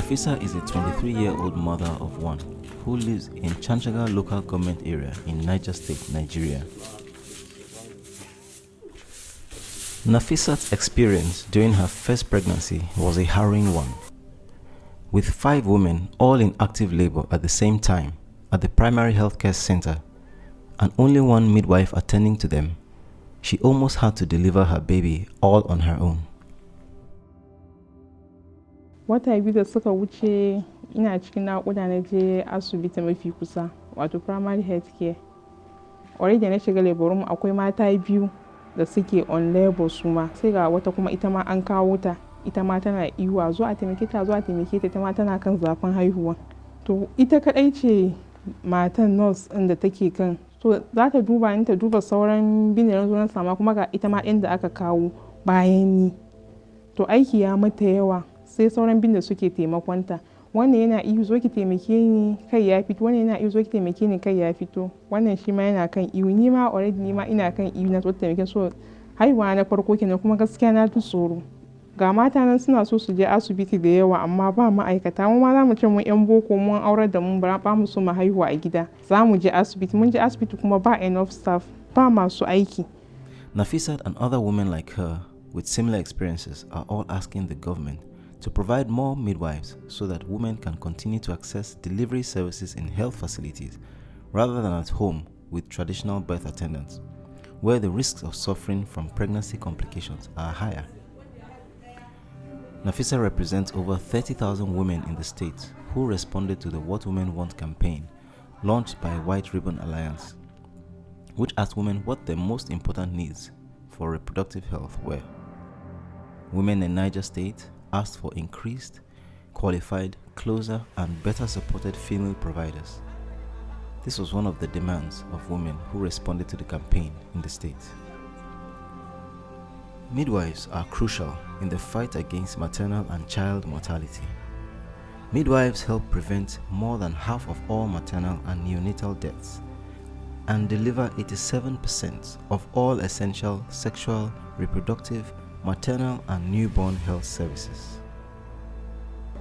Nafisa is a 23-year-old mother of one who lives in Chanchaga local government area in Niger State, Nigeria. Nafisa's experience during her first pregnancy was a harrowing one. With 5 women all in active labor at the same time at the primary healthcare center and only one midwife attending to them, she almost had to deliver her baby all on her own. Wata biyu da suka wuce ina cikin naƙuda na je asibiti mafi kusa, wato primary health care. Already na shiga labor room akwai mata biyu da suke on labor su ma. Sai ga wata kuma ita ma an kawo ta, ita ma tana iwa zuwa taimake ta ita ma tana kan zafin haihuwa. To ita kadai ce matan nurse ɗin da take kan. So za ta duba ni ta duba sauran binin zuwan sama kuma ga ita ma ɗin da aka kawo bayan ni. To aiki ya mata yawa. Sai sauran bin da suke taimakonta, wannan yana iyo zo ki taimake ni kai ya fito, wannan yana iyo zo ki taimake ni kai ya fito, wannan shi ma yana kan iyo, ni ma already ni ma ina kan iyo na zo taimake. So haihuwa na farko kenan kuma gaskiya na ji tsoro. Ga mata nan suna so su je asibiti da yawa amma ba ma'aikata. Mu ma za mu ce mu yan boko mun aurar da mu ba mu so mu haihuwa a gida. Za mu je asibiti, mun je asibiti kuma ba enough staff, ba masu aiki. Nafisa and other women like her with similar experiences are all asking the government to provide more midwives so that women can continue to access delivery services in health facilities rather than at home with traditional birth attendants, where the risks of suffering from pregnancy complications are higher. Nafisa represents over 30,000 women in the state who responded to the What Women Want campaign launched by White Ribbon Alliance, which asked women what their most important needs for reproductive health were. Women in Niger State asked for increased, qualified, closer and better supported female providers. This was one of the demands of women who responded to the campaign in the state. Midwives are crucial in the fight against maternal and child mortality. Midwives help prevent more than half of all maternal and neonatal deaths and deliver 87% of all essential sexual, reproductive, maternal and newborn health services.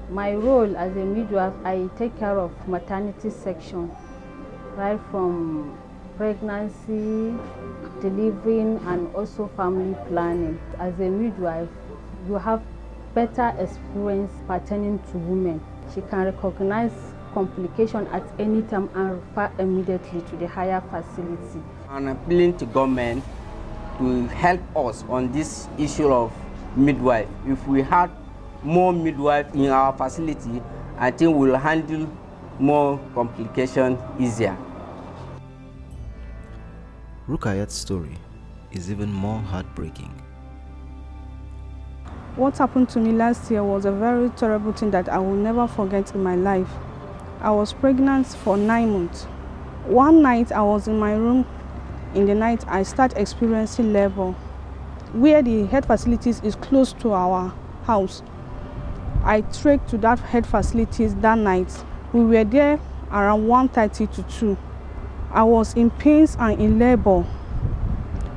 My role as a midwife, I take care of maternity section, right from pregnancy, delivering and also family planning. As a midwife, you have better experience pertaining to women. She can recognize complication at any time and refer immediately to the higher facility. I'm appealing to government to help us on this issue of midwife. If we had more midwives in our facility, I think we'll handle more complications easier. Rukayat's story is even more heartbreaking. What happened to me last year was a very terrible thing that I will never forget in my life. I was pregnant for 9 months. One night I was in my room. In the night, I start experiencing labor. Where the health facilities is close to our house, I trekked to that health facilities that night. We were there around 1:30 to 2. I was in pains and in labor,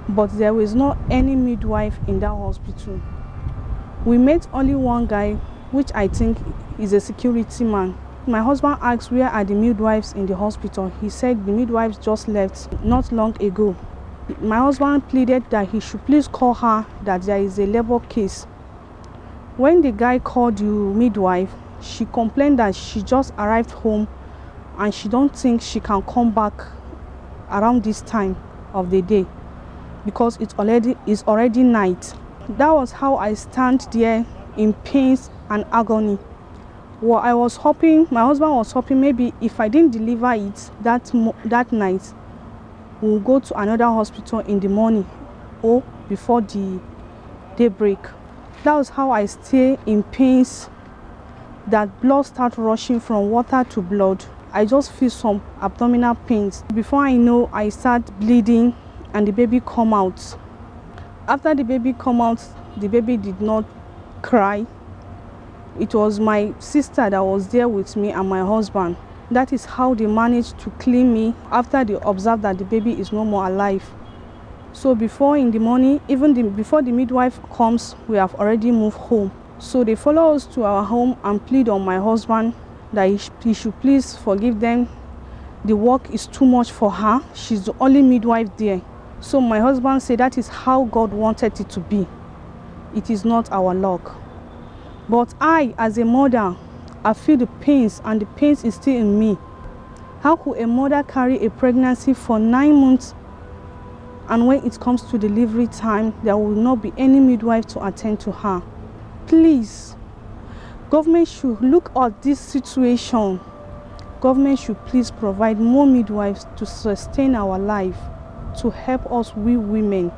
but there was not any midwife in that hospital. We met only one guy, which I think is a security man. My husband asked where are the midwives in the hospital. He said the midwives just left not long ago. My husband pleaded that he should please call her that there is a labor case. When the guy called the midwife, she complained that she just arrived home and she don't think she can come back around this time of the day because it's already night. That was how I stand there in pains and agony. Well, I was hoping, my husband was hoping maybe if I didn't deliver it that night, we'll go to another hospital in the morning or before the daybreak. That was how I stay in pains, that blood starts rushing from water to blood. I just feel some abdominal pains. Before I know, I start bleeding and the baby come out. After the baby come out, the baby did not cry. It was my sister that was there with me and my husband. That is how they managed to clean me after they observed that the baby is no more alive. So before in the morning, before the midwife comes, we have already moved home. So they follow us to our home and plead on my husband that he should please forgive them. The work is too much for her. She's the only midwife there. So my husband said that is how God wanted it to be. It is not our luck. But I, as a mother, I feel the pains, and the pains is still in me. How could a mother carry a pregnancy for 9 months, and when it comes to delivery time, there will not be any midwife to attend to her? Please, government should look at this situation. Government should please provide more midwives to sustain our life, to help us, we women.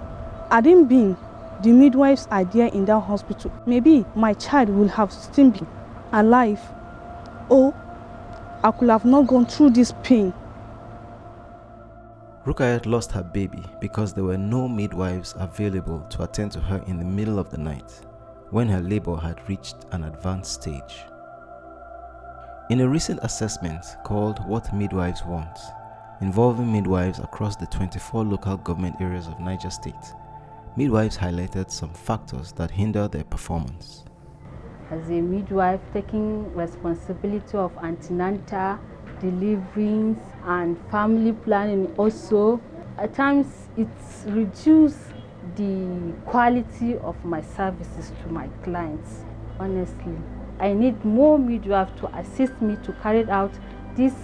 Had it been the midwives are there in that hospital, maybe my child will have still been alive, or I could have not gone through this pain. Rukayat lost her baby because there were no midwives available to attend to her in the middle of the night when her labor had reached an advanced stage. In a recent assessment called What Midwives Want, involving midwives across the 24 local government areas of Niger State, midwives highlighted some factors that hinder their performance. As a midwife, taking responsibility of antenatal, deliveries, and family planning also, at times it's reduced the quality of my services to my clients. Honestly, I need more midwives to assist me to carry out these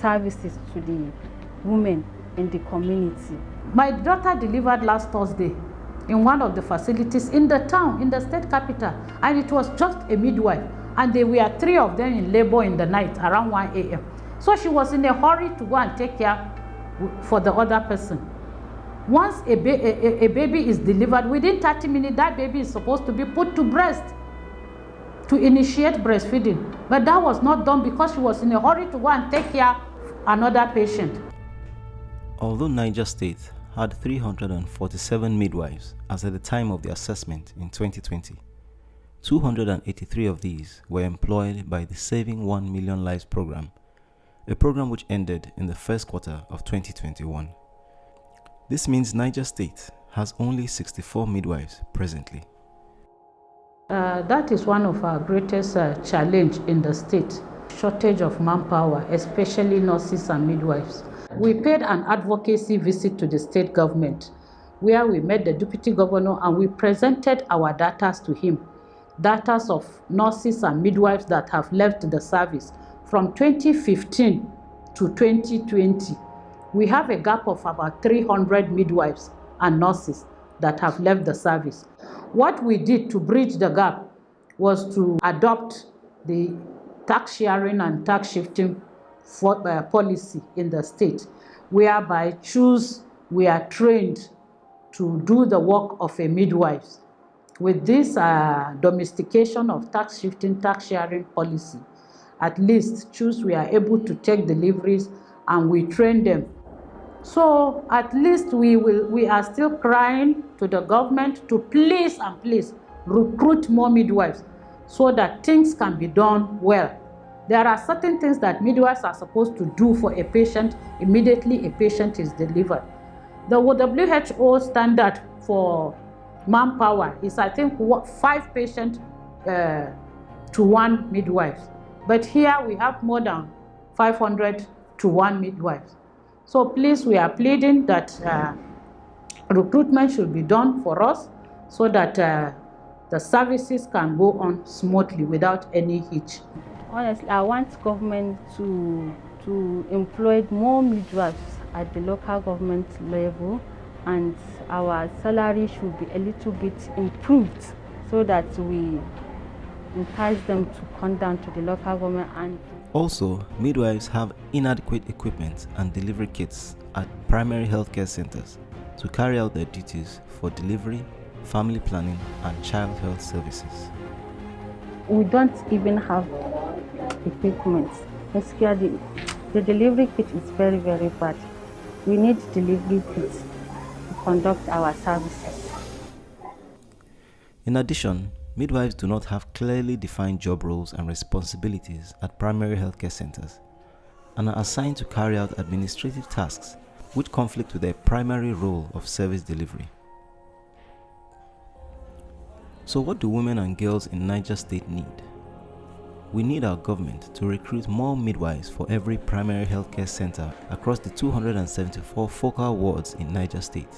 services to the women in the community. My daughter delivered last Thursday in one of the facilities in the town, in the state capital, and it was just a midwife, and there were 3 of them in labor in the night around 1 a.m. So she was in a hurry to go and take care for the other person. Once a baby is delivered, within 30 minutes, that baby is supposed to be put to breast to initiate breastfeeding. But that was not done because she was in a hurry to go and take care of another patient. Although Niger State had 347 midwives as at the time of the assessment in 2020, 283 of these were employed by the Saving 1 Million Lives program, a program which ended in the first quarter of 2021. This means Niger State has only 64 midwives presently. That is one of our greatest challenge in the state, shortage of manpower, especially nurses and midwives. We paid an advocacy visit to the state government where we met the deputy governor and we presented our data to him, data of nurses and midwives that have left the service from 2015 to 2020. We have a gap of about 300 midwives and nurses that have left the service. What we did to bridge the gap was to adopt the tax sharing and tax shifting policy in the state, whereby we are trained to do the work of a midwife. With this domestication of tax shifting, tax sharing policy, at least we are able to take deliveries and we train them. So at least we are still crying to the government to please recruit more midwives so that things can be done well. There are certain things that midwives are supposed to do for a patient immediately a patient is delivered. The WHO standard for manpower is, I think, 5 patients to 1 midwife. But here we have more than 500 to 1 midwife. So please, we are pleading that recruitment should be done for us so that the services can go on smoothly without any hitch. Honestly, I want government to employ more midwives at the local government level, and our salary should be a little bit improved so that we encourage them to come down to the local government. And also, midwives have inadequate equipment and delivery kits at primary healthcare centers to carry out their duties for delivery, family planning, and child health services. We don't even have equipment. Basically, the delivery kit is very, very bad. We need delivery kits to conduct our services. In addition, midwives do not have clearly defined job roles and responsibilities at primary healthcare centers and are assigned to carry out administrative tasks which conflict with their primary role of service delivery. So what do women and girls in Niger State need? We need our government to recruit more midwives for every primary healthcare center across the 274 focal wards in Niger State.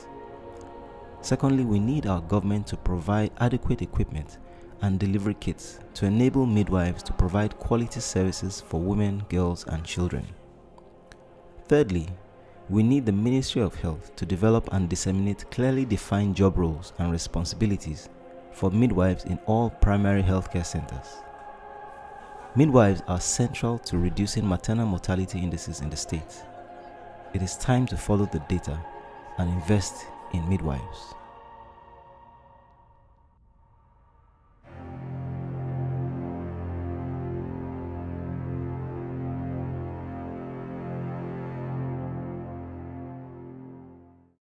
Secondly, we need our government to provide adequate equipment and delivery kits to enable midwives to provide quality services for women, girls, and children. Thirdly, we need the Ministry of Health to develop and disseminate clearly defined job roles and responsibilities for midwives in all primary healthcare centers. Midwives are central to reducing maternal mortality indices in the state. It is time to follow the data and invest in midwives.